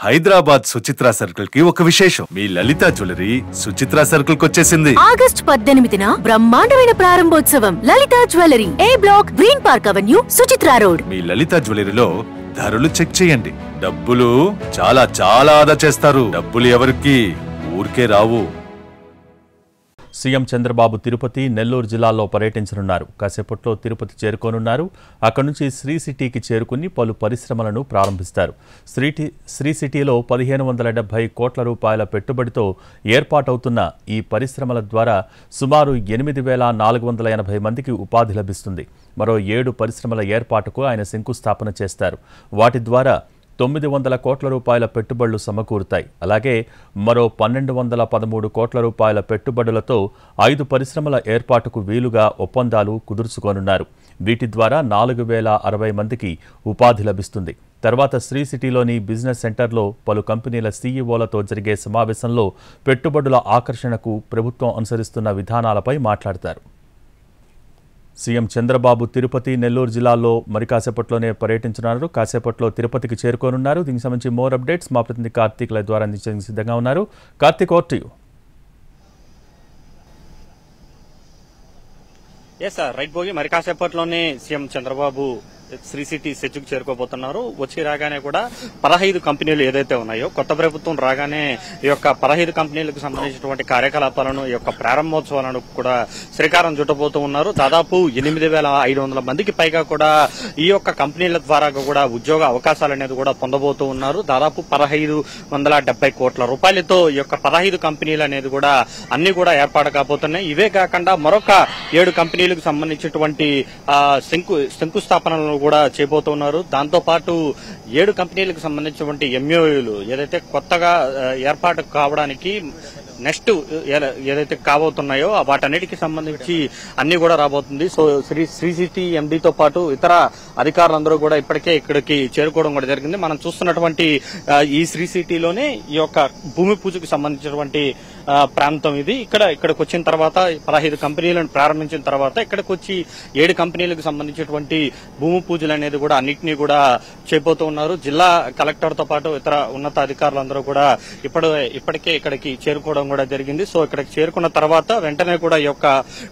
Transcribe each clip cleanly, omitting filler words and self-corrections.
Hyderabad Suchitra circle కి ఒక విశేషం. మీ లలిత జ్యువెలరీ సుచిత్ర సర్కిల్ కి వచ్చేసింది. ఆగస్ట్ 18న బ్రహ్మాండమైన ప్రారంభోత్సవం. Lalitha jewellery, A block, green park avenue, Suchitra road. మీ లలిత జ్యువెలరీలో ధరలు చెక్ చేయండి. డబ్బులు చాలా చాలా ఆదా చేస్తారు. డబ్బులు ఎవరికి ఊరికే రావు. సీఎం చంద్రబాబు తిరుపతి, నెల్లూరు జిల్లాల్లో పర్యటించనున్నారు. కాసేపట్లో తిరుపతి చేరుకోనున్నారు. అక్కడి నుంచి శ్రీ సిటీకి చేరుకుని పలు పరిశ్రమలను ప్రారంభిస్తారు. శ్రీ సిటీలో 1570 కోట్ల రూపాయల పెట్టుబడితో ఏర్పాటవుతున్న ఈ పరిశ్రమల ద్వారా సుమారు 8480 మందికి ఉపాధి లభిస్తుంది. మరో 7 పరిశ్రమల ఏర్పాటుకు ఆయన శంకుస్థాపన చేస్తారు. వాటి ద్వారా 900 కోట్ల రూపాయల పెట్టుబడులు సమకూరుతాయి. అలాగే మరో 1213 కోట్ల రూపాయల పెట్టుబడులతో 5 పరిశ్రమల ఏర్పాటుకు వీలుగా ఒప్పందాలు కుదుర్చుకోనున్నారు. వీటి ద్వారా 4060 మందికి ఉపాధి లభిస్తుంది. తర్వాత శ్రీ సిటీలోని బిజినెస్ సెంటర్లో పలు కంపెనీల సీఈఓలతో జరిగే సమావేశంలో పెట్టుబడుల ఆకర్షణకు ప్రభుత్వం అనుసరిస్తున్న విధానాలపై మాట్లాడతారు. సీఎం చంద్రబాబు తిరుపతి, నెల్లూరు జిల్లాల్లో మరి కాసేపట్లోనే పర్యటించనున్నారు. కాసేపట్లో తిరుపతికి చేరుకోనున్నారు. దీనికి సంబంధించి మోర్ అప్డేట్స్ మా ప్రతినిధి కార్తీక్ లైవ్ ద్వారా అందించడానికి సిద్ధంగా ఉన్నారు. Karthik, over to you. Yes sir, right Bhogi. మరి కాసేపట్లోనే సీఎం చంద్రబాబు శ్రీ సిటీ సెచ్చుకు చేరుకోబోతున్నారు. వచ్చి రాగానే కూడా 15 కంపెనీలు ఏదైతే ఉన్నాయో, కొత్త ప్రభుత్వం రాగానే ఈ యొక్క 15 కంపెనీలకు సంబంధించినటువంటి కార్యకలాపాలను, ఈ యొక్క ప్రారంభోత్సవాలను కూడా శ్రీకారం చుట్టబోతూ ఉన్నారు. దాదాపు 8500 మందికి పైగా కూడా ఈ యొక్క కంపెనీల ద్వారా కూడా ఉద్యోగ అవకాశాలు అనేది కూడా పొందబోతూ ఉన్నారు. దాదాపు 1570 కోట్ల రూపాయలతో ఈ యొక్క 15 కంపెనీలు అనేది కూడా అన్ని కూడా ఏర్పాటు కాబోతున్నాయి. ఇవే కాకుండా మరొక 7 కంపెనీలకు సంబంధించినటువంటి శంకుస్థాపనలను కూడా చేయబోతున్నారు. దాంతో పాటు 7 కంపెనీలకు సంబంధించినటువంటి ఎంఓయూలు ఏదైతే కొత్తగా ఏర్పాటు కావడానికి నెక్స్ట్ ఏదైతే కాబోతున్నాయో వాటన్నిటికి సంబంధించి అన్ని కూడా రాబోతుంది. సో శ్రీ సిటీ ఎండీతో పాటు ఇతర అధికారులందరూ కూడా ఇప్పటికే ఇక్కడికి చేరుకోవడం కూడా జరిగింది. మనం చూస్తున్నటువంటి ఈ శ్రీ సిటీలోనే ఈ యొక్క భూమి పూజకు సంబంధించినటువంటి ప్రాంతం ఇది. ఇక్కడికి వచ్చిన తర్వాత 15 కంపెనీలను ప్రారంభించిన తర్వాత ఇక్కడికి వచ్చి 7 కంపెనీలకు సంబంధించినటువంటి భూమి పూజలు అనేది కూడా అన్నింటినీ కూడా చేయబోతూ ఉన్నారు. జిల్లా కలెక్టర్ తో పాటు ఇతర ఉన్నత అధికారులందరూ కూడా ఇప్పటికే ఇక్కడికి చేరుకోవడం కూడా జరిగింది. సో ఇక్కడికి చేరుకున్న తర్వాత వెంటనే కూడా ఈ యొక్క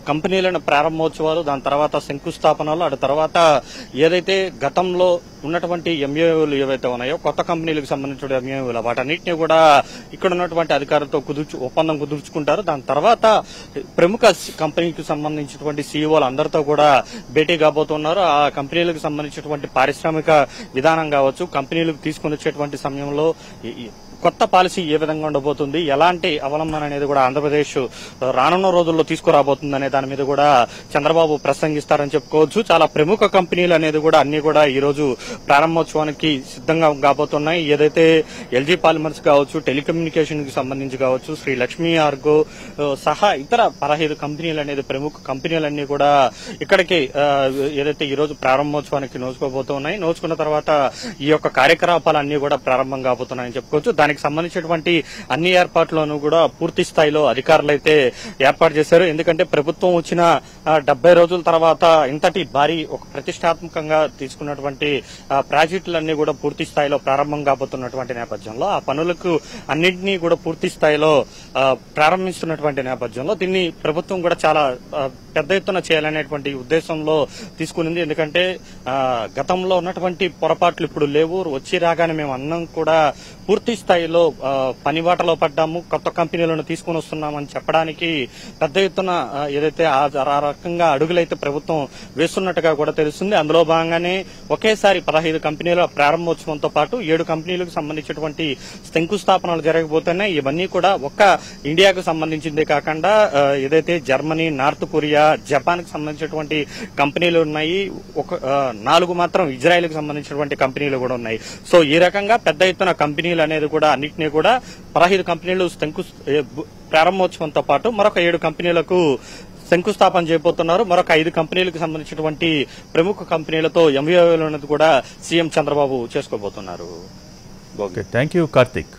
కంపెనీలను ప్రారంభోత్సవాలు, దాని తర్వాత శంకుస్థాపనలు, ఆ తర్వాత ఏదైతే గతంలో ఉన్నటువంటి ఎంఓయూలు ఏవైతే ఉన్నాయో, కొత్త కంపెనీలకు సంబంధించిన ఎంఓయూలు, వాటన్నిటినీ కూడా ఇక్కడ ఉన్నటువంటి అధికారులతో ఒప్పందం కుదుర్చుకుంటారు. దాని తర్వాత ప్రముఖ కంపెనీకి సంబంధించినటువంటి సీఈఓలు అందరితో కూడా భేటీ కాబోతున్నారు. ఆ కంపెనీలకు సంబంధించినటువంటి పారిశ్రామిక విధానం కావచ్చు, కంపెనీలకు తీసుకుని వచ్చేటువంటి సమయంలో కొత్త పాలసీ ఏ విధంగా ఉండబోతుంది, ఎలాంటి అవలంబన అనేది కూడా ఆంధ్రప్రదేశ్ రానున్న రోజుల్లో తీసుకురాబోతుంది అనే దాని మీద కూడా చంద్రబాబు ప్రసంగిస్తారని చెప్పుకోవచ్చు. చాలా ప్రముఖ కంపెనీలు అనేది కూడా అన్ని కూడా ఈ రోజు ప్రారంభోత్సవానికి సిద్ధంగా కాబోతున్నాయి. ఏదైతే ఎల్జీ పాలిమర్స్ కావచ్చు, టెలికమ్యూనికేషన్ కి సంబంధించి కావచ్చు, శ్రీ లక్ష్మీ ఆర్గో సహా ఇతర 15 కంపెనీలు అనేది ప్రముఖ కంపెనీలన్నీ కూడా ఇక్కడికి ఏదైతే ఈ రోజు ప్రారంభోత్సవానికి నోచుకోబోతున్నాయి. నోచుకున్న తర్వాత ఈ యొక్క కార్యకలాపాలన్నీ కూడా ప్రారంభం కాబోతున్నాయని చెప్పుకోవచ్చు. దానికి సంబంధించినటువంటి అన్ని ఏర్పాట్లను కూడా పూర్తి స్థాయిలో అధికారులు అయితే ఏర్పాటు చేశారు. ఎందుకంటే ప్రభుత్వం వచ్చిన 70 రోజుల తర్వాత ఇంతటి భారీ ఒక ప్రతిష్టాత్మకంగా తీసుకున్నటువంటి ప్రాజెక్టులన్నీ కూడా పూర్తి స్థాయిలో ప్రారంభం కాబోతున్నటువంటి నేపథ్యంలో, ఆ పనులకు అన్నింటినీ కూడా పూర్తి స్థాయిలో ప్రారంభిస్తున్నటువంటి నేపథ్యంలో దీన్ని ప్రభుత్వం కూడా చాలా పెద్ద ఎత్తున చేయాలనేటువంటి ఉద్దేశంలో తీసుకునింది. ఎందుకంటే గతంలో ఉన్నటువంటి పొరపాట్లు ఇప్పుడు లేవు. వచ్చి రాగానే మేము అన్నం కూడా పూర్తి స్థాయిలో పనిబాటలో పడ్డాము, కొత్త కంపెనీలను తీసుకుని వస్తున్నామని చెప్పడానికి పెద్ద ఎత్తున ఏదైతే ఆ రకంగా అడుగులైతే ప్రభుత్వం వేస్తున్నట్టుగా కూడా తెలుస్తుంది. అందులో భాగంగానే ఒకేసారి 15 కంపెనీల ప్రారంభోత్సవంతో పాటు 7 కంపెనీలకు సంబంధించినటువంటి శంకుస్థాపనలు జరగబోతున్నాయి. ఇవన్నీ కూడా ఒక్క ఇండియాకు సంబంధించిందే కాకుండా ఏదైతే జర్మనీ, నార్త్ కొరియా, జపాన్ కి సంబంధించినటువంటి కంపెనీలు ఉన్నాయి. 4 మాత్రం ఇజ్రాయెల్ కి సంబంధించినటువంటి కంపెనీలు కూడా ఉన్నాయి. సో ఈ రకంగా పెద్ద ఎత్తున కంపెనీలు అనేది కూడా అన్నింటినీ కూడా 15 కంపెనీలు ప్రారంభోత్సవంతో పాటు మరొక 7 కంపెనీలకు శంకుస్థాపన చేయబోతున్నారు. మరొక 5 కంపెనీలకు సంబంధించినటువంటి ప్రముఖ కంపెనీలతో ఎంఓయూలను కూడా సీఎం చంద్రబాబు చేసుకోబోతున్నారు. Thank you Karthik.